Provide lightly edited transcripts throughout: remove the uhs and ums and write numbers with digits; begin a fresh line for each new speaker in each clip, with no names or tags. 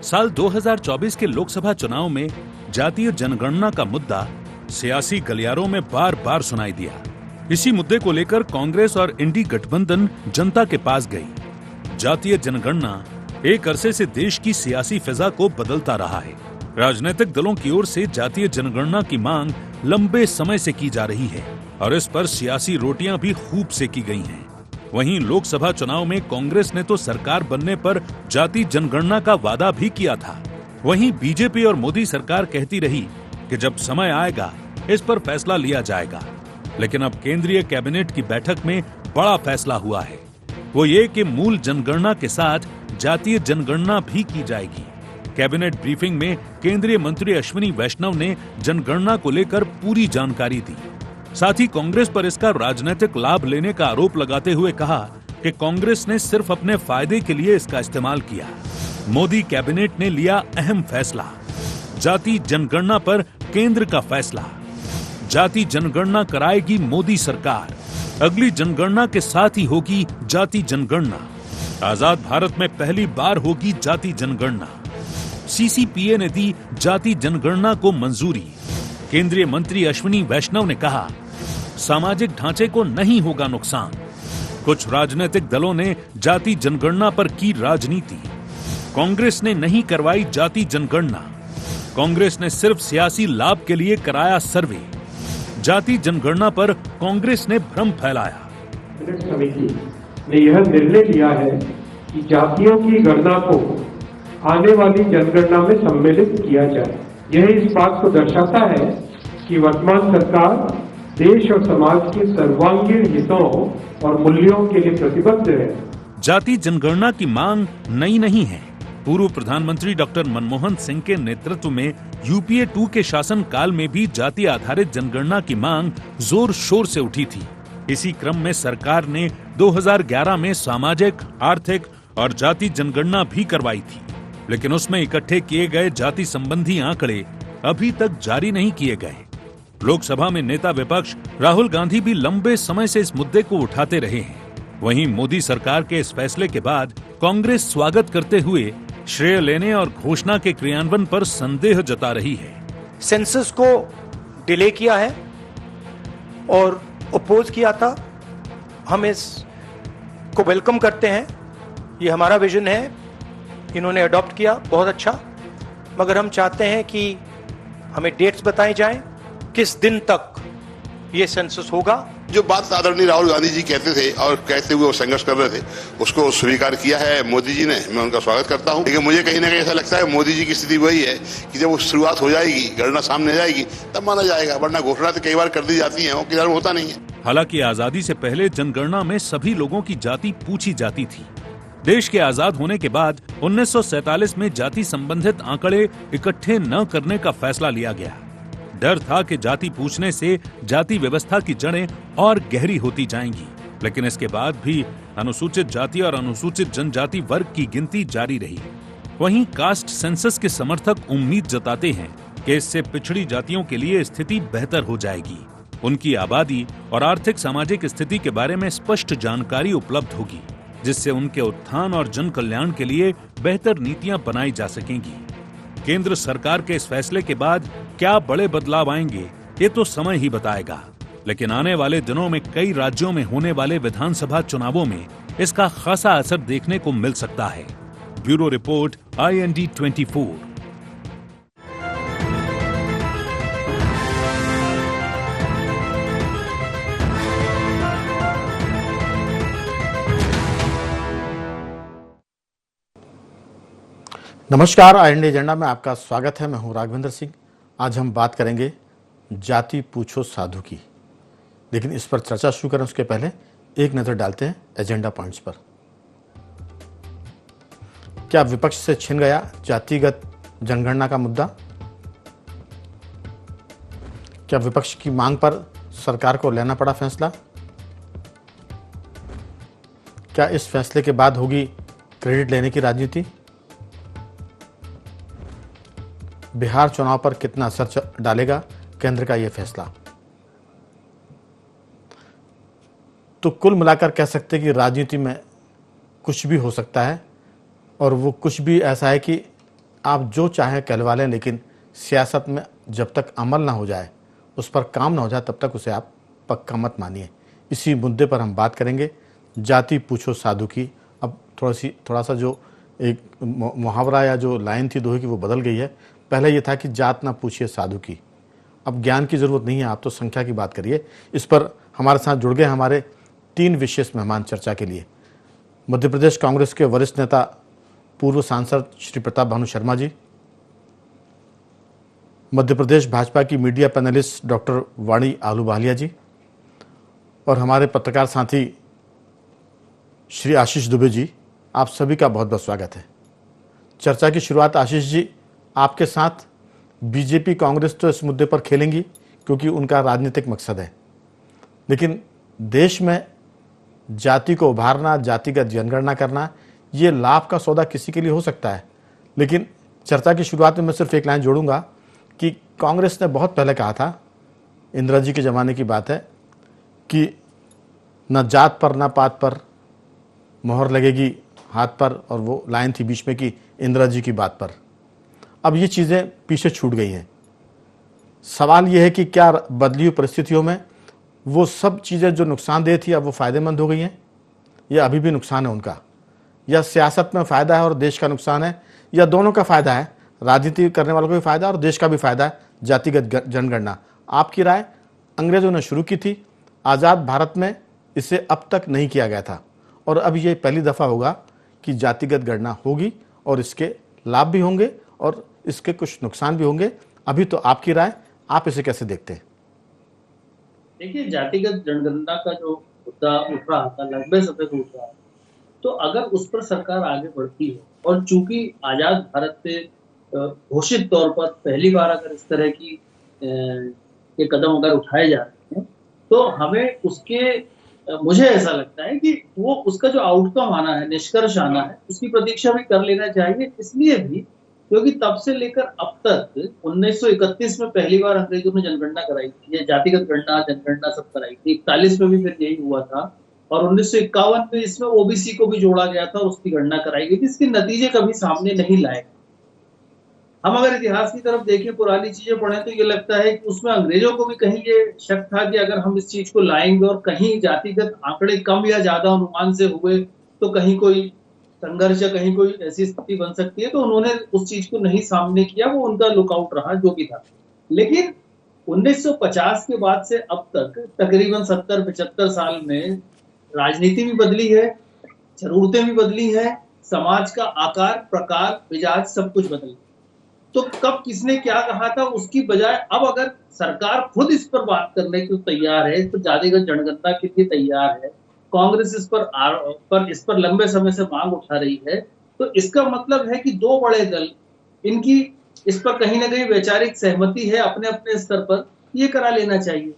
साल 2024 के लोकसभा चुनाव में जातीय जनगणना का मुद्दा सियासी गलियारों में बार बार सुनाई दिया। इसी मुद्दे को लेकर कांग्रेस और इंडी गठबंधन जनता के पास गई। जातीय जनगणना एक अरसे से देश की सियासी फिजा को बदलता रहा है। राजनीतिक दलों की ओर से जातीय जनगणना की मांग लंबे समय से की जा रही है और इस पर सियासी रोटियां भी खूब सेकी गई हैं। वहीं लोकसभा चुनाव में कांग्रेस ने तो सरकार बनने पर जाति जनगणना का वादा भी किया था। वहीं बीजेपी और मोदी सरकार कहती रही कि जब समय आएगा इस पर फैसला लिया जाएगा। लेकिन अब केंद्रीय कैबिनेट की बैठक में बड़ा फैसला हुआ है। वो ये कि मूल जनगणना के साथ जातीय जनगणना भी की जाएगी। कैबिनेट ब्रीफिंग में केंद्रीय मंत्री अश्विनी वैष्णव ने जनगणना को लेकर पूरी जानकारी दी। साथ ही कांग्रेस पर इसका राजनीतिक लाभ लेने का आरोप लगाते हुए कहा कि कांग्रेस ने सिर्फ अपने फायदे के लिए इसका इस्तेमाल किया। मोदी कैबिनेट ने लिया अहम फैसला, जाति जनगणना पर केंद्र का फैसला। जाति जनगणना कराएगी मोदी सरकार। अगली जनगणना के साथ ही होगी जाति जनगणना। आजाद भारत में पहली बार होगी जाति जनगणना। सीसीपीए ने दी जाति जनगणना को मंजूरी। केंद्रीय मंत्री अश्विनी वैष्णव ने कहा, सामाजिक ढांचे को नहीं होगा नुकसान। कुछ राजनीतिक दलों ने जाति जनगणना पर की राजनीति। कांग्रेस ने नहीं करवाई जाति जनगणना। कांग्रेस ने सिर्फ सियासी लाभ के लिए कराया सर्वे। जाति जनगणना पर कांग्रेस ने भ्रम फैलाया।
समिति ने यह निर्णय लिया है कि जातियों की गणना को आने वाली जनगणना में सम्मिलित किया जाए। यह इस बात को दर्शाता है कि वर्तमान सरकार देश और समाज के सर्वांगीण हितों और मूल्यों के लिए प्रतिबद्ध है।
जाति जनगणना की मांग नई नहीं है। पूर्व प्रधानमंत्री डॉक्टर मनमोहन सिंह के नेतृत्व में यूपीए 2 के शासन काल में भी जाति आधारित जनगणना की मांग जोर शोर से उठी थी। इसी क्रम में सरकार ने 2011 में सामाजिक, आर्थिक और जाति जनगणना भी करवाई थी, लेकिन उसमें इकट्ठे किए गए जाति संबंधी आंकड़े अभी तक जारी नहीं किए गए। लोकसभा में नेता विपक्ष राहुल गांधी भी लंबे समय से इस मुद्दे को उठाते रहे हैं। वहीं मोदी सरकार के इस फैसले के बाद कांग्रेस स्वागत करते हुए श्रेय लेने और घोषणा के क्रियान्वयन पर संदेह जता रही है।
सेंसस को डिले किया है और अपोज किया था। हम इस को वेलकम करते हैं। ये हमारा विजन है, इन्होंने अडॉप्ट किया, बहुत अच्छा। मगर हम चाहते हैं कि हमें डेट्स बताई जाएं, किस दिन तक ये सेंसस होगा।
जो बात आदरणीय राहुल गांधी जी कहते थे और कहते हुए वो संघर्ष कर रहे थे, उसको स्वीकार किया है मोदी जी ने। मैं उनका स्वागत करता हूं। लेकिन मुझे कहीं ना कहीं ऐसा लगता है मोदी जी की स्थिति वही है कि जब वो शुरुआत हो जाएगी, गणना सामने जाएगी, तब माना जाएगा, वरना घोषणा तो कई बार कर दी जाती है, वो किधर होता नहीं है।
हालांकि आजादी से पहले जनगणना में सभी लोगों की जाति पूछी जाती थी। देश के आजाद होने के बाद 1947 में जाति संबंधित आंकड़े इकट्ठे न करने का फैसला लिया गया। डर था कि जाति पूछने से जाति व्यवस्था की जड़ें और गहरी होती जाएंगी। लेकिन इसके बाद भी अनुसूचित जाति और अनुसूचित जनजाति वर्ग की गिनती जारी रही। वहीं कास्ट सेंसस के समर्थक उम्मीद जताते हैं कि इससे पिछड़ी जातियों के लिए स्थिति बेहतर हो जाएगी। उनकी आबादी और आर्थिक सामाजिक स्थिति के बारे में स्पष्ट जानकारी उपलब्ध होगी, जिससे उनके उत्थान और जन कल्याण के लिए बेहतर नीतियां बनाई जा सकेंगी। केंद्र सरकार के इस फैसले के बाद क्या बड़े बदलाव आएंगे, ये तो समय ही बताएगा। लेकिन आने वाले दिनों में कई राज्यों में होने वाले विधानसभा चुनावों में इसका खासा असर देखने को मिल सकता है। Bureau report, IND 24।
नमस्कार, IND एजेंडा में आपका स्वागत है। मैं हूं राघवेंद्र सिंह। आज हम बात करेंगे जाति पूछो साधु की। लेकिन इस पर चर्चा शुरू करें उसके पहले एक नजर डालते हैं एजेंडा पॉइंट्स पर। क्या विपक्ष से छिन गया जातिगत जनगणना का मुद्दा? क्या विपक्ष की मांग पर सरकार को लेना पड़ा फैसला? क्या इस फैसले के बाद होगी क्रेडिट लेने की राजनीति? बिहार चुनाव पर कितना असर डालेगा केंद्र का यह फैसला? तो कुल मिलाकर कह सकते हैं कि राजनीति में कुछ भी हो सकता है, और वो कुछ भी ऐसा है कि आप जो चाहें कहलवा लें, लेकिन सियासत में जब तक अमल ना हो जाए, उस पर काम ना हो जाए, तब तक उसे आप पक्का मत मानिए। इसी मुद्दे पर हम बात करेंगे, जाति पूछो साधु की। अब थोड़ा सा जो एक मुहावरा या जो लाइन थी दोहे की, वो बदल गई है। पहले ये था कि जात ना पूछिए साधु की। अब ज्ञान की ज़रूरत नहीं है, आप तो संख्या की बात करिए। इस पर हमारे साथ जुड़ गए हमारे 3 विशेष मेहमान चर्चा के लिए। मध्य प्रदेश कांग्रेस के वरिष्ठ नेता, पूर्व सांसद श्री प्रताप भानु शर्मा जी, मध्य प्रदेश भाजपा की मीडिया पैनलिस्ट डॉक्टर वाणी आलूवालिया जी, और हमारे पत्रकार साथी श्री आशीष दुबे जी। आप सभी का बहुत बहुत स्वागत है। चर्चा की शुरुआत आशीष जी आपके साथ। बीजेपी कांग्रेस तो इस मुद्दे पर खेलेंगी क्योंकि उनका राजनीतिक मकसद है, लेकिन देश में जाति को उभारना, जातिगत जनगणना करना, ये लाभ का सौदा किसी के लिए हो सकता है। लेकिन चर्चा की शुरुआत में मैं सिर्फ एक लाइन जोड़ूंगा कि कांग्रेस ने बहुत पहले कहा था, इंदिरा जी के ज़माने की बात है, कि न जात पर न पात पर मोहर लगेगी हाथ पर, और वो लाइन थी बीच में कि इंदिरा जी की बात पर। अब ये चीज़ें पीछे छूट गई हैं। सवाल ये है कि क्या बदली हुई परिस्थितियों में वो सब चीज़ें जो नुकसानदेह थी, अब वो फ़ायदेमंद हो गई हैं, या अभी भी नुकसान है उनका? या सियासत में फ़ायदा है और देश का नुकसान है, या दोनों का फ़ायदा है, राजनीति करने वालों को भी फ़ायदा है और देश का भी फ़ायदा है जातिगत जनगणना? आपकी राय? अंग्रेज़ों ने शुरू की थी, आज़ाद भारत में इसे अब तक नहीं किया गया था, और अब ये पहली दफ़ा होगा कि जातिगत गणना होगी, और इसके लाभ भी होंगे और इसके कुछ नुकसान भी होंगे। अभी तो आपकी राय, आप इसे कैसे देखते हैं?
देखिए, जातिगत जनगणना का जो मुद्दा उठ रहा था, लंबे समय से उठ रहा है, तो अगर उस पर सरकार आगे बढ़ती है, और चूंकि आजाद भारत से घोषित तौर पर पहली बार अगर इस तरह की के कदम अगर उठाए जा रहे हैं, तो हमें मुझे ऐसा लगता है कि वो उसका जो आउटकम आना है, निष्कर्ष आना है, उसकी प्रतीक्षा भी कर लेना चाहिए। इसलिए भी क्योंकि तब से लेकर अब तक 1931 में पहली बार अंग्रेजों ने जनगणना कराई थी, ये जातिगत गणना जनगणना सब कराई थी। 41 में भी फिर यही हुआ था, और 1951 में इसमें ओबीसी को भी जोड़ा गया था और उसकी गणना कराई गई थी। इसके नतीजे कभी सामने नहीं लाए। हम अगर इतिहास की तरफ देखें, पुरानी चीजें पढ़ें, तो ये लगता है कि उसमें अंग्रेजों को भी कहीं ये शक था कि अगर हम इस चीज को लाएंगे और कहीं जातिगत आंकड़े कम या ज्यादा अनुमान से हुए तो कहीं कोई संघर्ष या कहीं कोई ऐसी स्थिति बन सकती है, तो उन्होंने उस चीज को नहीं सामने किया। वो उनका लुकआउट रहा, जो भी था। लेकिन 1950 के बाद से अब तक तकरीबन 70-75 साल में राजनीति भी बदली है, जरूरतें भी बदली है, समाज का आकार, प्रकार, मिजाज सब कुछ बदल। तो कब किसने क्या कहा था उसकी बजाय अब अगर सरकार खुद इस पर बात करने को तैयार है, तो जातिगत जनगणना के लिए तैयार है, कांग्रेस इस पर लंबे समय से मांग उठा रही है, तो इसका मतलब है कि दो बड़े दल, इनकी इस पर कहीं ना कहीं वैचारिक सहमति है अपने अपने स्तर पर, ये करा लेना चाहिए।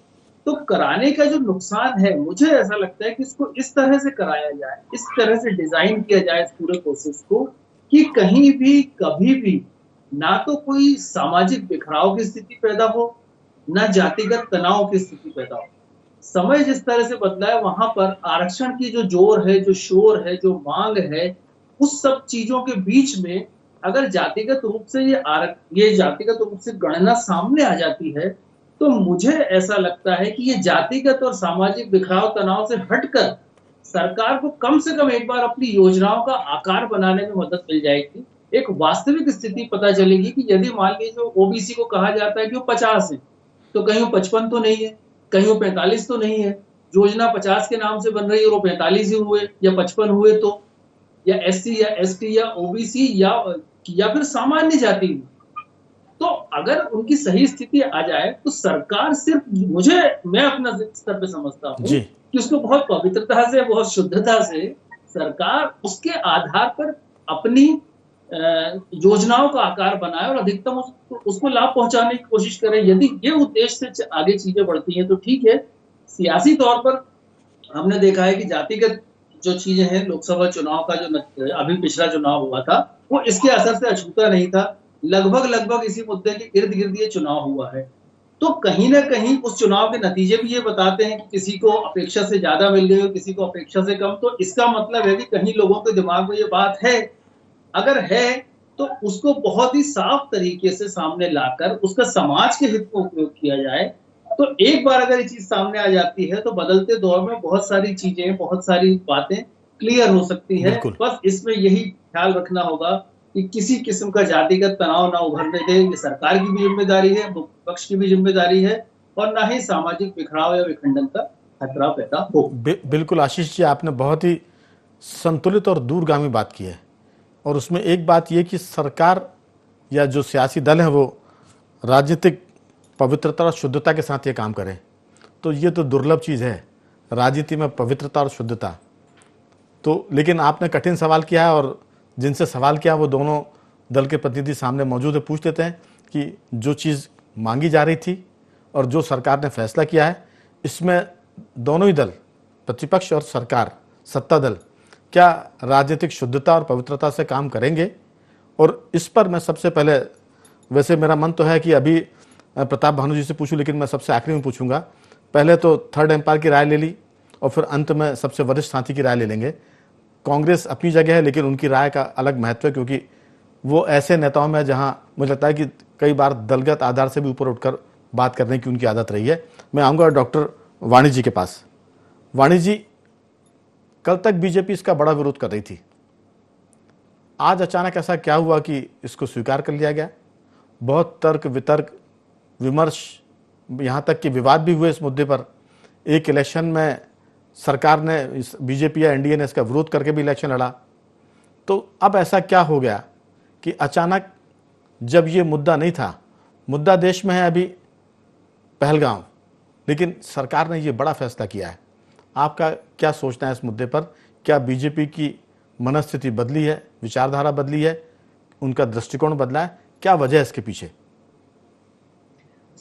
तो कराने का जो नुकसान है, मुझे ऐसा लगता है कि इसको इस तरह से कराया जाए, इस तरह से डिजाइन किया जाए इस पूरे प्रोसेस को, कि कहीं भी कभी भी ना तो कोई सामाजिक बिखराव की स्थिति पैदा हो, ना जातिगत तनाव की स्थिति पैदा हो। समय जिस तरह से बदला है, वहां पर आरक्षण की जो जोर है, जो शोर है, जो मांग है, उस सब चीजों के बीच में अगर जातिगत रूप से ये जातिगत रूप से गणना सामने आ जाती है, तो मुझे ऐसा लगता है कि ये जातिगत और सामाजिक बिखराव तनाव से हटकर सरकार को कम से कम एक बार अपनी योजनाओं का आकार बनाने में मदद मिल जाएगी। एक वास्तविक स्थिति पता चलेगी कि यदि मान लीजिए ओबीसी को कहा जाता है कि वो 50 है, तो कहीं वो 55 तो नहीं है, कहीं वो 45 तो नहीं है। योजना 50 के नाम से बन रही है और वो 45 ही हुए या 55 हुए, तो या एससी या एसटी या ओबीसी या फिर सामान्य जाति। तो अगर उनकी सही स्थिति आ जाए, तो सरकार सिर्फ मैं अपना स्तर पे समझता हूँ कि उसको बहुत पवित्रता से, बहुत शुद्धता से सरकार उसके आधार पर अपनी योजनाओं का आकार बनाए और अधिकतम उसको लाभ पहुंचाने की कोशिश करें। यदि ये उद्देश्य से आगे चीजें बढ़ती हैं तो ठीक है। सियासी तौर पर हमने देखा है कि जातिगत जो चीजें हैं, लोकसभा चुनाव का जो अभी पिछला चुनाव हुआ था, वो इसके असर से अछूता नहीं था। लगभग इसी मुद्दे के इर्द गिर्द ये चुनाव हुआ है। तो कहीं ना कहीं उस चुनाव के नतीजे भी ये बताते हैं कि किसी को अपेक्षा से ज्यादा मिल गई और किसी को अपेक्षा से कम। तो इसका मतलब है कि कहीं लोगों के दिमाग में ये बात है, अगर है तो उसको बहुत ही साफ तरीके से सामने लाकर उसका समाज के हित में उपयोग किया जाए, तो एक बार अगर ये चीज सामने आ जाती है तो बदलते दौर में बहुत सारी चीजें, बहुत सारी बातें क्लियर हो सकती है।
बिल्कुल।
बस इसमें यही ख्याल रखना होगा कि किसी किस्म का जातिगत तनाव ना उभरने दे। ये सरकार की भी जिम्मेदारी है, विपक्ष की भी जिम्मेदारी है, और ना ही सामाजिक बिखराव या विखंडन का खतरा पैदा हो।
बिल्कुल आशीष जी, आपने बहुत ही संतुलित और दूरगामी बात की है। और उसमें एक बात यह कि सरकार या जो सियासी दल है वो राजनीतिक पवित्रता और शुद्धता के साथ ये काम करें, तो ये तो दुर्लभ चीज़ है राजनीति में, पवित्रता और शुद्धता। तो लेकिन आपने कठिन सवाल किया है और जिनसे सवाल किया वो दोनों दल के प्रतिनिधि सामने मौजूद है। पूछ लेते हैं कि जो चीज़ मांगी जा रही थी और जो सरकार ने फैसला किया है, इसमें दोनों ही दल, प्रतिपक्ष और सरकार, सत्ता दल, क्या राजनीतिक शुद्धता और पवित्रता से काम करेंगे? और इस पर मैं सबसे पहले, वैसे मेरा मन तो है कि अभी प्रताप भानु जी से पूछूं, लेकिन मैं सबसे आखिरी में पूछूंगा। पहले तो थर्ड एम्पायर की राय ले ली और फिर अंत में सबसे वरिष्ठ साथी की राय ले लेंगे। कांग्रेस अपनी जगह है, लेकिन उनकी राय का अलग महत्व है, क्योंकि वो ऐसे नेताओं में जहां मुझे लगता है कि कई बार दलगत आधार से भी ऊपर उठकर बात करने की उनकी आदत रही है। मैं आऊँगा डॉक्टर वाणी जी के पास। वाणी जी, कल तक बीजेपी इसका बड़ा विरोध कर रही थी, आज अचानक ऐसा क्या हुआ कि इसको स्वीकार कर लिया गया? बहुत तर्क वितर्क विमर्श, यहाँ तक कि विवाद भी हुए इस मुद्दे पर। एक इलेक्शन में सरकार ने, बीजेपी या एनडीए ने इसका विरोध करके भी इलेक्शन लड़ा। तो अब ऐसा क्या हो गया कि अचानक, जब ये मुद्दा नहीं था, मुद्दा देश में है अभी पहलगाम, लेकिन सरकार ने ये बड़ा फैसला किया है। आपका क्या सोचना है इस मुद्दे पर? क्या बीजेपी की मनस्थिति बदली है, विचारधारा बदली है, उनका दृष्टिकोण बदला है? क्या वजह है इसके पीछे?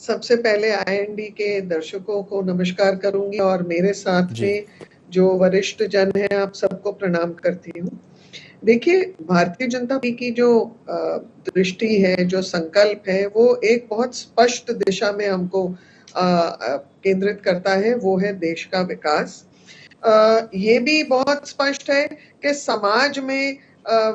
सबसे पहले आईएनडी के दर्शकों को नमस्कार करूंगी और मेरे साथ में जो वरिष्ठ जन हैं, आप सबको प्रणाम करती हूँ। देखिए, भारतीय जनता पार्टी की जो दृष्टि है, जो संकल्प है, वो एक बहुत स्पष्ट दिशा में हमको केंद्रित करता है, वो है देश का विकास। ये भी बहुत स्पष्ट है कि समाज में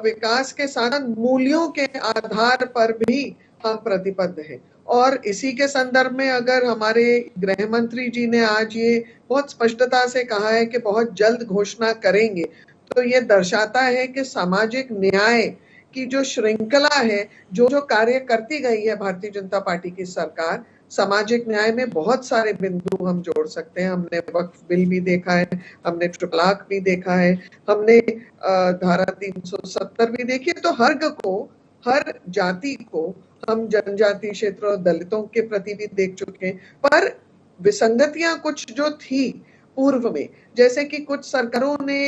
विकास के साथ मूल्यों के आधार पर भी हम प्रतिबद्ध हैं। और इसी के संदर्भ में अगर हमारे गृह मंत्री जी ने आज ये बहुत स्पष्टता से कहा है कि बहुत जल्द घोषणा करेंगे, तो ये दर्शाता है कि सामाजिक न्याय की जो श्रृंखला है, जो कार्य करती गई है भारतीय जनता पार्टी की सरकार, सामाजिक न्याय में बहुत सारे बिंदु हम जोड़ सकते हैं। हमने वक्फ बिल भी देखा है, हमने ट्रिपल तलाक भी देखा है, हमने धारा 370 भी देखी है। तो हर जाति को हम जनजाति क्षेत्र और दलितों के प्रति भी देख चुके हैं। पर विसंगतियां कुछ जो थी पूर्व में, जैसे कि कुछ सरकारों ने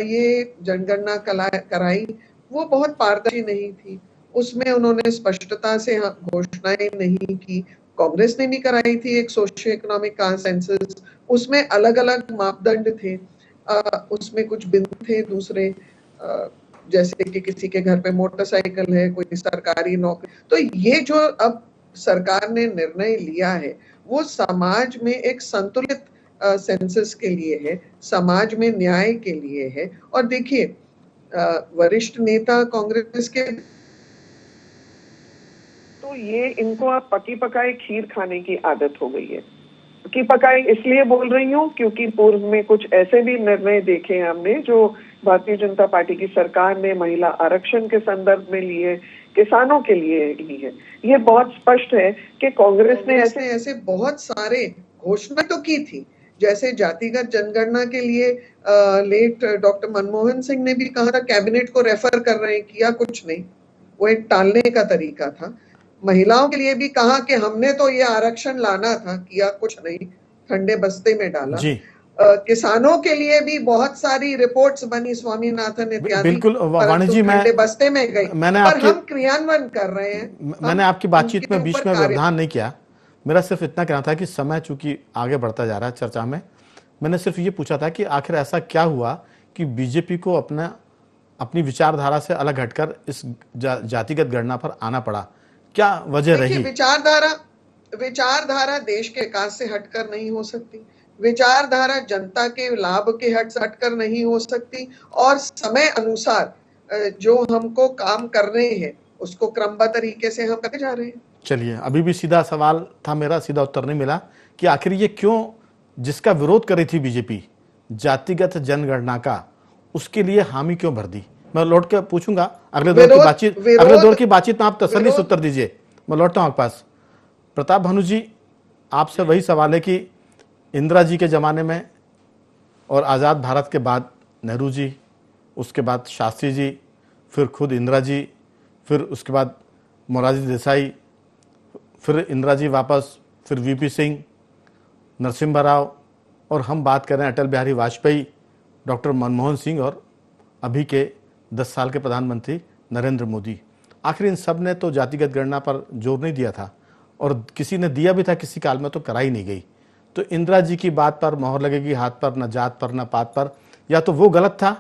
ये जनगणना कराई, वो बहुत पारदर्शी नहीं थी, उसमें उन्होंने स्पष्टता से घोषणाएं नहीं की। कांग्रेस ने भी कराई थी एक सोशियो इकोनॉमिक सेंसस, उसमें अलग अलग मापदंड थे, उसमें कुछ बिंदु थे दूसरे, जैसे कि किसी के घर पे मोटरसाइकिल है, कोई सरकारी नौकरी। तो ये जो अब सरकार ने निर्णय लिया है, वो समाज में एक संतुलित सेंसस के लिए है, समाज में न्याय के लिए है। और देखिए, वरिष्ठ नेता कांग्रेस के, तो ये इनको आप पकी पकाई खीर खाने की आदत हो गई है। पकी पकाई इसलिए बोल रही हूँ क्योंकि पूर्व में कुछ ऐसे भी निर्णय देखे हमने जो भारतीय जनता पार्टी की सरकार ने महिला आरक्षण के संदर्भ में लिए, किसानों के लिए ली है। ये बहुत स्पष्ट है कि कांग्रेस ने ऐसे बहुत सारे घोषणा तो की थी, जैसे जातिगत जनगणना के लिए लेट डॉक्टर मनमोहन सिंह ने भी कहा था कैबिनेट को रेफर कर रहे हैं, किया कुछ नहीं, वो एक टालने का तरीका था। महिलाओं के लिए भी कहा कि हमने तो ये आरक्षण लाना था, किया कुछ नहीं, ठंडे बस्ते में डाला। किसानों के लिए भी बहुत सारी रिपोर्ट्स बनी, स्वामीनाथन इत्यादि,
बिल्कुल वाणी जी,
ठंडे बस्ते में गई, पर हम क्रियान्वयन कर रहे हैं।
मैंने आपकी बातचीत में बीच में व्यवधान नहीं किया, मेरा सिर्फ इतना कहना था कि समय चूंकि आगे बढ़ता जा रहा है चर्चा में, मैंने सिर्फ ये पूछा था कि आखिर ऐसा क्या हुआ कि बीजेपी को अपनी विचारधारा से अलग हटकर इस जातिगत गणना पर आना पड़ा, क्या वजह रही?
विचारधारा देश के विकास से हटकर नहीं हो सकती, विचारधारा जनता के लाभ के हटकर नहीं हो सकती, और समय अनुसार जो हमको काम करने हैं उसको क्रमबद्ध तरीके से हम करते जा रहे हैं।
चलिए, अभी भी सीधा सवाल था मेरा, सीधा उत्तर नहीं मिला कि आखिर ये क्यों, जिसका विरोध कर रही थी बीजेपी जातिगत जनगणना का, उसके लिए हामी क्यों भर दी? मैं लौट के पूछूंगा अगले दौर की बातचीत में, आप तसल्ली से उत्तर दीजिए। मैं लौटता हूं आपके पास। प्रताप भानु जी, आपसे वही सवाल है कि इंदिरा जी के ज़माने में और आज़ाद भारत के बाद नेहरू जी, उसके बाद शास्त्री जी, फिर खुद इंदिरा जी, फिर उसके बाद मोरारजी देसाई, फिर इंदिरा जी वापस, फिर वीपी सिंह, नरसिम्हा राव, और हम बात कर रहे हैं अटल बिहारी वाजपेयी, डॉक्टर मनमोहन सिंह और अभी के 10 साल के प्रधानमंत्री नरेंद्र मोदी। आखिर इन सब ने तो जातिगत गणना पर जोर नहीं दिया था, और किसी ने दिया भी था किसी काल में तो कराई नहीं गई। तो इंदिरा जी की बात पर मोहर लगेगी हाथ पर, न जात पर न पात पर, या तो वो गलत था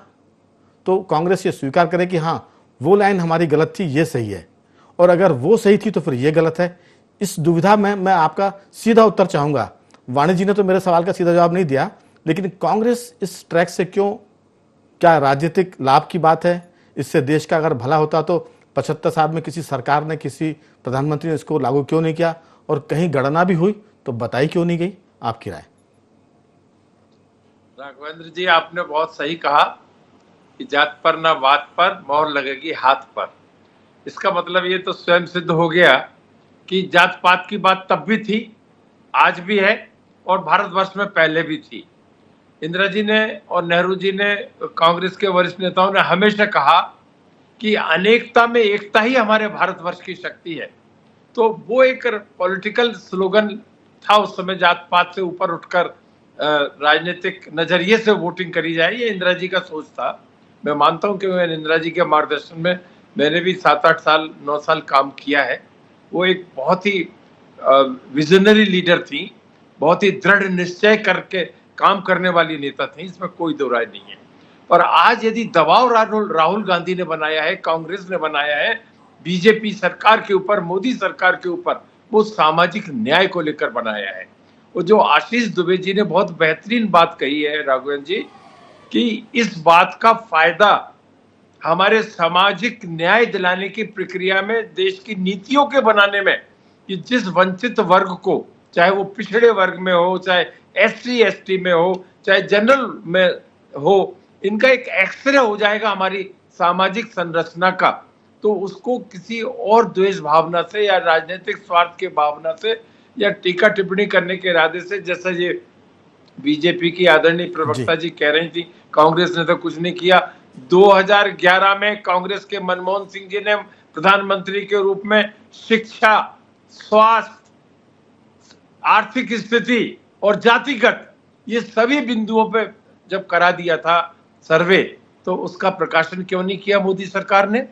तो कांग्रेस ये स्वीकार करे कि हाँ वो लाइन हमारी गलत थी, ये सही है, और अगर वो सही थी तो फिर ये गलत है। इस दुविधा में मैं आपका सीधा उत्तर चाहूंगा। वाणी जी ने तो मेरे सवाल का सीधा जवाब नहीं दिया, लेकिन कांग्रेस इस ट्रैक से क्यों, क्या राजनीतिक लाभ की बात है? इससे देश का अगर भला होता तो 75 साल में किसी सरकार ने, किसी प्रधानमंत्री ने इसको लागू क्यों नहीं किया? और कहीं गणना भी हुई तो बताई क्यों नहीं गई? आपकी राय।
राघवेंद्र जी, आपने बहुत सही कहा कि जात पर ना बात पर, मोहर लगेगी हाथ पर। इसका मतलब ये तो स्वयं सिद्ध हो गया कि जात पात की बात तब भी थी, आज भी है, और भारतवर्ष में पहले भी थी। इंदिरा जी ने और नेहरू जी ने, कांग्रेस के वरिष्ठ नेताओं ने हमेशा कहा कि अनेकता में एकता ही हमारे भारतवर्ष की शक्ति है। तो वो एक पॉलिटिकल स्लोगन था उस समय, जात पात से ऊपर उठकर राजनीतिक नजरिए से वोटिंग करी जाए, ये इंदिरा जी का सोच था। मैं मानता हूं कि मैं इंदिरा जी के मार्गदर्शन में मैंने भी 7-8 साल 9 साल काम किया है। वो एक बहुत ही विजनरी लीडर थी, बहुत ही दृढ़ निश्चय करके काम करने वाली नेता थी, इसमें कोई दो राय नहीं है। पर आज यदि दबाव राहुल गांधी ने बनाया है, कांग्रेस ने बनाया है बीजेपी सरकार के ऊपर, मोदी सरकार के ऊपर, वो सामाजिक न्याय को लेकर बनाया है। वो जो आशीष दुबे जी ने बहुत बेहतरीन बात कही है राघवेंद्र जी, कि इस बात का फायदा हमारे सामाजिक न्याय दिलाने की प्रक्रिया में, देश की नीतियों के बनाने में, कि जिस वंचित वर्ग को, चाहे वो पिछड़े वर्ग में हो, चाहे SC ST में हो, चाहे जनरल में हो, इनका एक एक्सरे हो जाएगा हमारी सामाजिक संरचना का। तो उसको किसी और द्वेष भावना से या राजनीतिक स्वार्थ के भावना से या टीका टिप्पणी करने के इरादे से, जैसा ये बीजेपी की आदरणीय प्रवक्ता जी कह रही थी, कांग्रेस ने तो कुछ नहीं किया। 2011 में कांग्रेस के मनमोहन सिंह जी ने प्रधानमंत्री के रूप में शिक्षा, स्वास्थ्य, आर्थिक स्थिति और जातिगत, ये सभी बिंदुओं पे जब करा दिया था सर्वे, तो उसका प्रकाशन क्यों नहीं किया मोदी सरकार ने?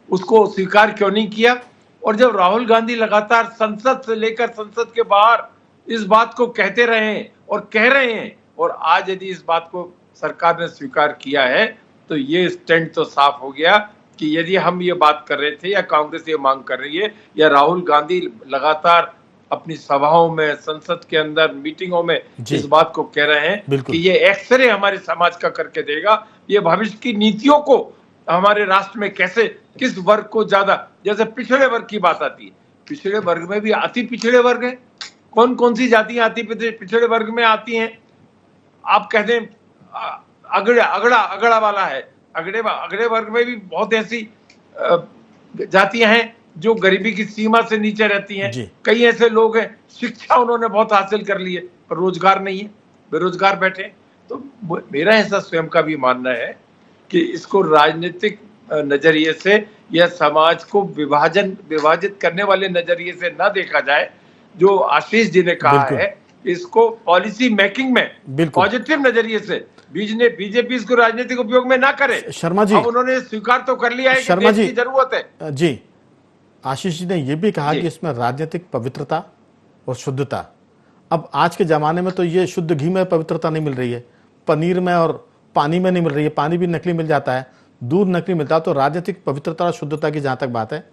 उसको स्वीकार क्यों नहीं किया? और जब राहुल गांधी लगातार संसद से लेकर संसद के बाहर इस बात को कहते रहे और कह रहे हैं, और आज यदि इस बात को सरकार ने स्वीकार किया है, तो ये स्टैंड तो साफ हो गया कि यदि हम ये बात कर रहे थे या कांग्रेस ये मांग कर रही है या राहुल गांधी लगातार अपनी सभाओं में, संसद के अंदर मीटिंगों में इस बात को कह रहे हैं कि ये एक्सरे हमारे समाज का करके देगा, ये भविष्य की नीतियों को हमारे राष्ट्र में कैसे, किस वर्ग को ज्यादा, जैसे पिछड़े वर्ग की बात आती है, पिछड़े वर्ग में भी अति पिछड़े वर्ग है। कौन कौन सी जातियां अति पिछड़े वर्ग में आती हैं? आप कहते हैं अगड़ा वाला है, अगड़े वर्ग में भी बहुत ऐसी जातियां हैं जो गरीबी की सीमा से नीचे रहती हैं। कई ऐसे लोग हैं, शिक्षा उन्होंने बहुत हासिल कर ली है पर रोजगार नहीं है, बेरोजगार बैठे। तो मेरा ऐसा स्वयं का भी मानना है कि इसको राजनीतिक नजरिए से या समाज को विभाजित करने वाले नजरिए से ना देखा जाए। जो आशीष जी ने कहा है, इसको पॉलिसी मेकिंग में पॉजिटिव नजरिए से बीजेपी इसको राजनीतिक उपयोग में ना करे।
शर्मा जी,
अब उन्होंने स्वीकार तो कर लिया है कि देश की जरूरत है।
जी, आशीष जी ने यह भी कहा कि इसमें राजनीतिक पवित्रता और शुद्धता, अब आज के जमाने में तो ये शुद्ध घी में पवित्रता नहीं मिल रही है, पनीर में और पानी में नहीं मिल रही है, पानी भी नकली मिल जाता है, दूध नकली मिलता है। तो राजनीतिक पवित्रता और शुद्धता की जहां तक बात है,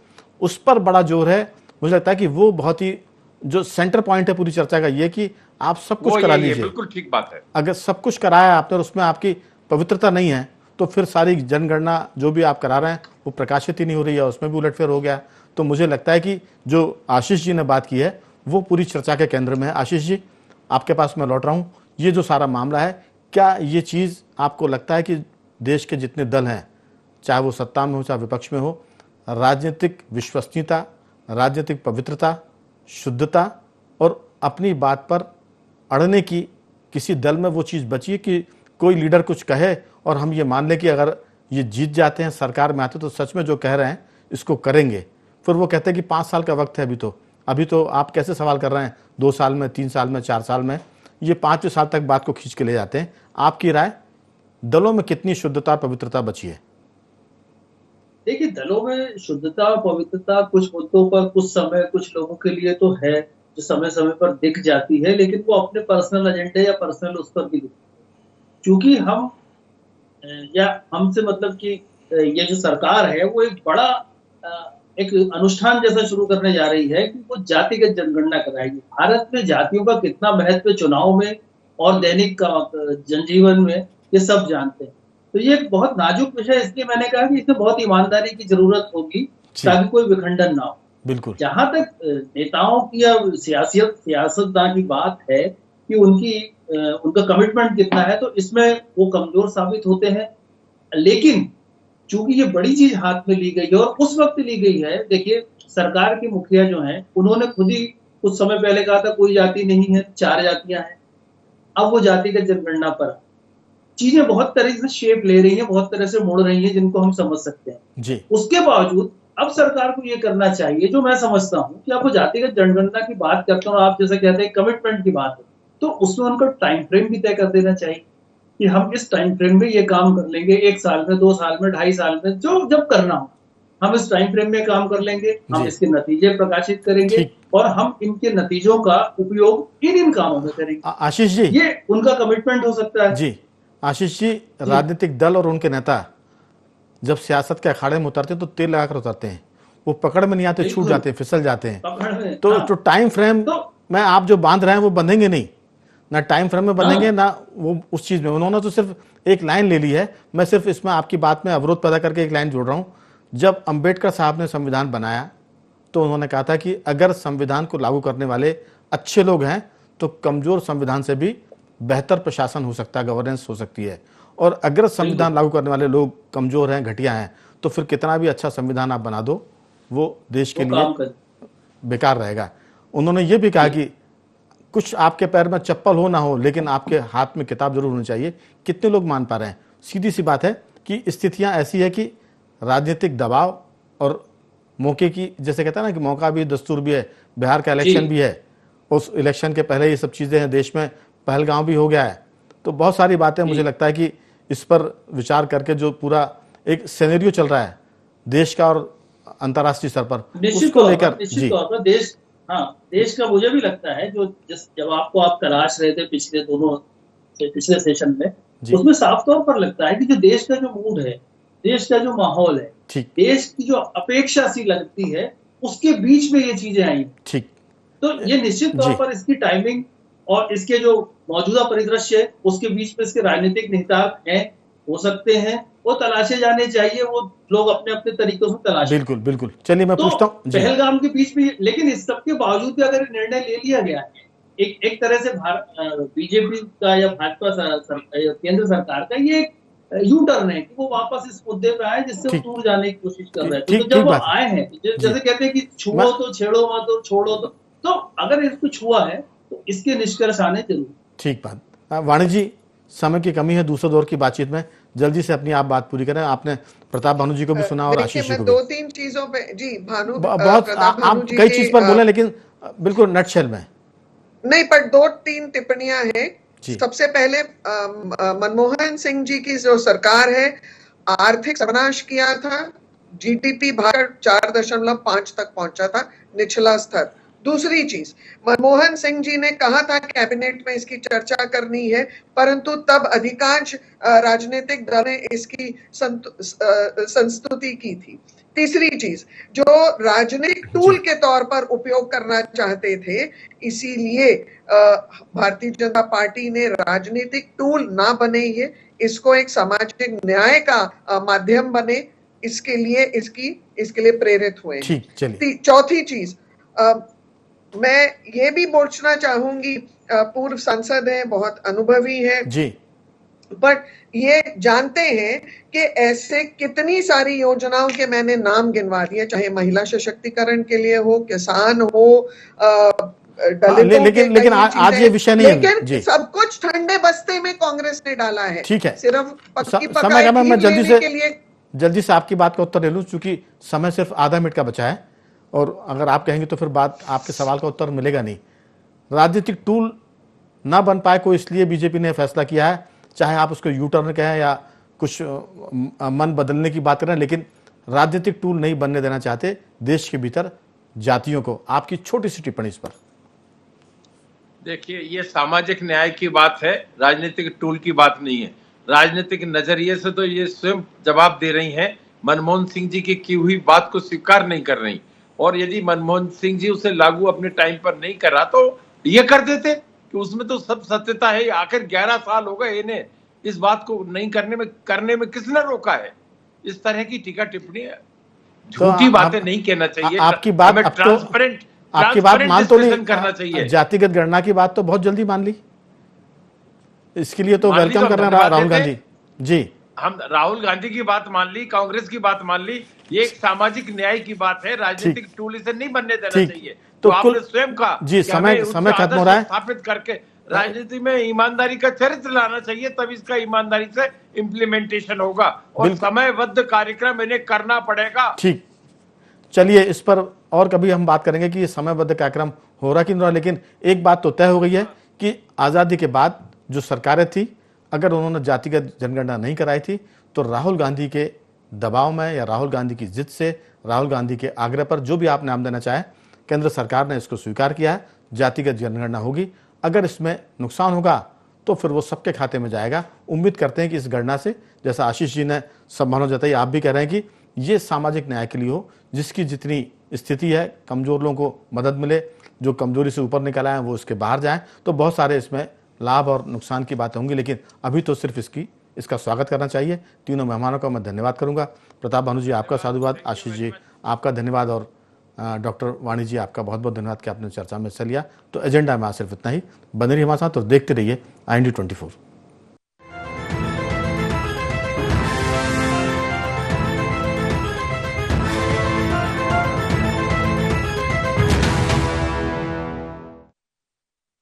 उस पर बड़ा जोर है। मुझे लगता है कि वो बहुत ही जो सेंटर पॉइंट है पूरी चर्चा का, ये कि आप सब कुछ करा लीजिए।
बिल्कुल ठीक बात है।
अगर सब कुछ कराया आपने और उसमें आपकी पवित्रता नहीं है, तो फिर सारी जनगणना जो भी आप करा रहे हैं वो प्रकाशित ही नहीं हो रही है, उसमें भी उलटफेर हो गया। तो मुझे लगता है कि जो आशीष जी ने बात की है वो पूरी चर्चा के केंद्र में है। आशीष जी, आपके पास मैं लौट रहा हूँ। ये जो सारा मामला है, क्या ये चीज़ आपको लगता है कि देश के जितने दल हैं, चाहे वो सत्ता में हो चाहे विपक्ष में हो, राजनीतिक विश्वसनीयता, राजनीतिक पवित्रता, शुद्धता और अपनी बात पर अड़ने की किसी दल में वो चीज़ बची है कि कोई लीडर कुछ कहे और हम ये मान लें कि अगर ये जीत जाते हैं, सरकार में आते, तो सच में जो कह रहे हैं इसको करेंगे। फिर वो कहते हैं कि 5 साल का वक्त है अभी तो आप कैसे सवाल कर रहे हैं 2 साल में, 3 साल में, 4 साल में, ये 5 साल तक बात को खींच के ले जाते हैं। आपकी राय, दलों में कितनी शुद्धता पवित्रता बची है?
देखिए, दलों में शुद्धता पवित्रता कुछ मुद्दों पर कुछ समय कुछ लोगों के लिए तो है जो समय समय पर दिख जाती है, लेकिन वो अपने पर्सनल एजेंडे या पर्सनल उस पर भी दिखती है। चूंकि हम या हमसे मतलब कि ये जो सरकार है वो एक बड़ा एक अनुष्ठान जैसा शुरू करने जा रही है कि वो जातिगत जनगणना कराएगी। भारत में जातियों का कितना महत्व चुनाव में और दैनिक जनजीवन में ये सब जानते हैं। तो ये एक बहुत नाजुक विषय, इसलिए मैंने कहा कि इसमें बहुत ईमानदारी की जरूरत होगी ताकि कोई विखंडन ना हो।
बिल्कुल।
जहां तक नेताओं की या सियासतदान की बात है कि उनका कमिटमेंट कितना है, तो इसमें वो कमजोर साबित होते हैं। लेकिन चूंकि ये बड़ी चीज हाथ में ली गई है और उस वक्त ली गई है, देखिए सरकार के मुखिया जो हैं उन्होंने खुद ही कुछ समय पहले कहा था कोई जाति नहीं है, 4 जातियां हैं। अब वो जातिगत जनगणना पर चीजें बहुत तरह से शेप ले रही हैं, बहुत तरह से मुड़ रही हैं, जिनको हम समझ सकते हैं
जी।
उसके बावजूद अब सरकार को ये करना चाहिए, जो मैं समझता हूँ कि आपको जातिगत जनगणना की बात करते हो, आप जैसे कहते हैं कमिटमेंट की बात है, तो उसमें उनको टाइम फ्रेम भी तय कर देना चाहिए कि हम इस टाइम फ्रेम में ये काम कर लेंगे, 1 साल में, 2 साल में, 2.5 साल में, जो जब करना हो हम इस टाइम फ्रेम में काम कर लेंगे, हम इसके नतीजे प्रकाशित करेंगे और हम इनके नतीजों का उपयोग इन कामों में करेंगे।
आशीष जी,
ये उनका कमिटमेंट हो सकता है।
जी आशीष जी, राजनीतिक दल और उनके नेता जब सियासत के अखाड़े में उतरते हैं तो तेल लगाकर उतरते हैं, वो पकड़ में नहीं आते, छूट जाते हैं, फिसल जाते हैं। तो टाइम फ्रेम में आप जो बांध रहे हैं वो बंधेंगे नहीं, ना टाइम फ्रेम में बंधेंगे ना वो उस चीज में। उन्होंने तो सिर्फ एक लाइन ले ली है। मैं सिर्फ इसमें आपकी बात में अवरोध पैदा करके एक लाइन जोड़ रहा हूं। जब अंबेडकर साहब ने संविधान बनाया तो उन्होंने कहा था कि अगर संविधान को लागू करने वाले अच्छे लोग हैं तो कमजोर संविधान से भी बेहतर प्रशासन हो सकता है, गवर्नेंस हो सकती है। और अगर संविधान लागू करने वाले लोग कमजोर हैं, घटिया हैं, तो फिर कितना भी अच्छा संविधान आप बना दो वो देश के लिए बेकार रहेगा। उन्होंने ये भी कहा कि कुछ आपके पैर में चप्पल हो ना हो, लेकिन आपके हाथ में किताब जरूर होनी चाहिए। कितने लोग मान पा रहे हैं? सीधी सी बात है कि स्थितियां ऐसी है कि राजनीतिक दबाव और मौके की, जैसे कहते हैं ना कि मौका भी दस्तूर भी है। बिहार का इलेक्शन भी है, उस इलेक्शन के पहले ये सब चीजें हैं, देश में पहलगांव भी हो गया है। तो बहुत सारी बातें मुझे लगता है कि इस पर विचार करके जो पूरा एक सिनेरियो चल रहा है देश का और अंतर्राष्ट्रीय स्तर पर, उसको लेकर
निश्चित तौर पर देश का मुझे भी लगता है जो जब आप तलाश रहे थे पिछले सेशन में, उसमें साफ तौर पर लगता है कि जो देश का जो मूड है, देश का जो माहौल है, देश की जो अपेक्षा सी लगती है, उसके बीच में ये चीजें आई।
ठीक,
तो ये निश्चित तौर पर इसकी टाइमिंग और इसके जो मौजूदा परिदृश्य है उसके बीच में इसके राजनीतिक निहितार्थ हैं, हो सकते हैं, वो तलाशे जाने चाहिए, वो लोग अपने अपने तरीकों से तलाशे।
बिल्कुल बिल्कुल। चलिए मैं पूछता हूँ
पहलगाम के बीच में, लेकिन इस सब के बावजूद भी अगर निर्णय ले लिया गया है, एक तरह से बीजेपी का या भाजपा केंद्र सरकार का ये यू टर्न है कि वो वापस इस मुद्दे पे आए जिससे वो दूर जाने की कोशिश कर रहे हैं। तो जब वो आए हैं, जैसे कहते हैं कि छुओ तो छेड़ो मत और छोड़ो तो अगर इसको छुआ है तो इसके निष्कर्ष आने जरूर।
ठीक बात। वाणी जी, समय की कमी है दूसरे दौर की बातचीत में, जल्दी से अपनी आप बात पूरी करें। आपने प्रताप भानु जी को भी सुना और आशीष जी को भी।
2-3 चीजों पे जी भानु
बहुत आप कई चीज पर बोले, लेकिन बिल्कुल नटशेल में
नहीं, पर 2-3 टिप्पणियां हैं। सबसे पहले मनमोहन सिंह जी की जो सरकार है, आर्थिक सर्वनाश किया था, जीडीपी भारत 4.5 तक पहुंचा था, निचला स्तर। दूसरी चीज, मनमोहन सिंह जी ने कहा था कैबिनेट में इसकी चर्चा करनी है, परंतु तब अधिकांश राजनीतिक दल ने इसकी संस्तुति की थी। तीसरी चीज, जो राजनीतिक टूल के तौर पर उपयोग करना चाहते थे, इसीलिए भारतीय जनता पार्टी ने राजनीतिक टूल ना बने ये, इसको एक सामाजिक न्याय का माध्यम बने, इसके लिए प्रेरित हुए। चौथी चीज, मैं ये भी बोलना चाहूंगी, पूर्व सांसद हैं, बहुत अनुभवी हैं
जी,
बट ये जानते हैं कि ऐसे कितनी सारी योजनाओं के मैंने नाम गिनवा दिए, चाहे महिला सशक्तिकरण के लिए हो, किसान हो,
लेकिन आज ये विषय नहीं है,
लेकिन सब कुछ ठंडे बस्ते में कांग्रेस ने डाला है।
ठीक है,
सिर्फ पक्की
समय का मैं
लिए
जल्दी से आपकी बात का उत्तर ले लूं, चूंकि समय सिर्फ आधा मिनट का बचा है और अगर आप कहेंगे तो फिर बात आपके सवाल का उत्तर मिलेगा नहीं। राजनीतिक टूल ना बन पाए कोई, इसलिए बीजेपी ने फैसला किया है, चाहे आप उसको यू टर्न कहें या कुछ मन बदलने की बात करें, लेकिन राजनीतिक टूल नहीं बनने देना चाहते देश के भीतर जातियों को। आपकी छोटी सी टिप्पणी इस पर।
देखिए, ये सामाजिक न्याय की बात है, राजनीतिक टूल की बात नहीं है। राजनीतिक नजरिए से तो ये स्वयं जवाब दे रही हैं, मनमोहन सिंह जी की हुई बात को स्वीकार नहीं कर रही, और यदि मनमोहन सिंह जी उसे लागू अपने टाइम पर नहीं करा तो ये कर देते कि उसमें तो सब सत्यता है। आखिर 11 साल हो गए इन्हें इस बात को नहीं करने में किसने रोका है? इस तरह की टीका टिप्पणी, झूठी बातें नहीं कहना चाहिए।
आपकी बात
ट्रांसपेरेंट
आपकी बात मान तो ली,
करना चाहिए।
जातिगत गणना की बात तो बहुत जल्दी मान ली, इसके लिए तो वेलकम कर रहे हैं राहुल गांधी जी।
हम राहुल गांधी की बात मान ली, कांग्रेस की बात मान ली, ये एक सामाजिक न्याय की बात है, राजनीतिक टूल इसे नहीं बनने देना चाहिए। तो आपने स्वयं कहा
जी, समय खत्म हो रहा है,
स्थापित करके राजनीति में ईमानदारी का चरित्र लाना चाहिए, तब इसका ईमानदारी से इम्प्लीमेंटेशन होगा और समयबद्ध कार्यक्रम इन्हें करना पड़ेगा।
ठीक, चलिए इस पर और कभी हम बात करेंगे कि ये समयबद्ध कार्यक्रम हो रहा कि नहीं हो रहा, लेकिन एक बात तो तय हो गई है कि आजादी के बाद जो सरकारें थी, अगर उन्होंने जातिगत जनगणना नहीं कराई थी तो राहुल गांधी के दबाव में या राहुल गांधी की जिद से, राहुल गांधी के आग्रह पर, जो भी आप नाम देना चाहें, केंद्र सरकार ने इसको स्वीकार किया है, जातिगत जनगणना होगी। अगर इसमें नुकसान होगा तो फिर वो सबके खाते में जाएगा। उम्मीद करते हैं कि इस गणना से, जैसा आशीष जी ने संभावना जताई, आप भी कह रहे हैं कि ये सामाजिक न्याय के लिए हो, जिसकी जितनी स्थिति है, कमजोर लोगों को मदद मिले, जो कमजोरी से ऊपर निकल आए वो इसके बाहर जाएं, तो बहुत सारे इसमें लाभ और नुकसान की बातें होंगी, लेकिन अभी तो सिर्फ इसका स्वागत करना चाहिए। तीनों मेहमानों का मैं धन्यवाद करूंगा। प्रताप भानु जी आपका साधुवाद, आशीष जी आपका धन्यवाद और डॉक्टर वाणी जी आपका बहुत बहुत धन्यवाद कि आपने चर्चा में हिस्सा लिया। तो एजेंडा में आज सिर्फ इतना ही। बने रहिए हमारे साथ और देखते रहिए IND 24।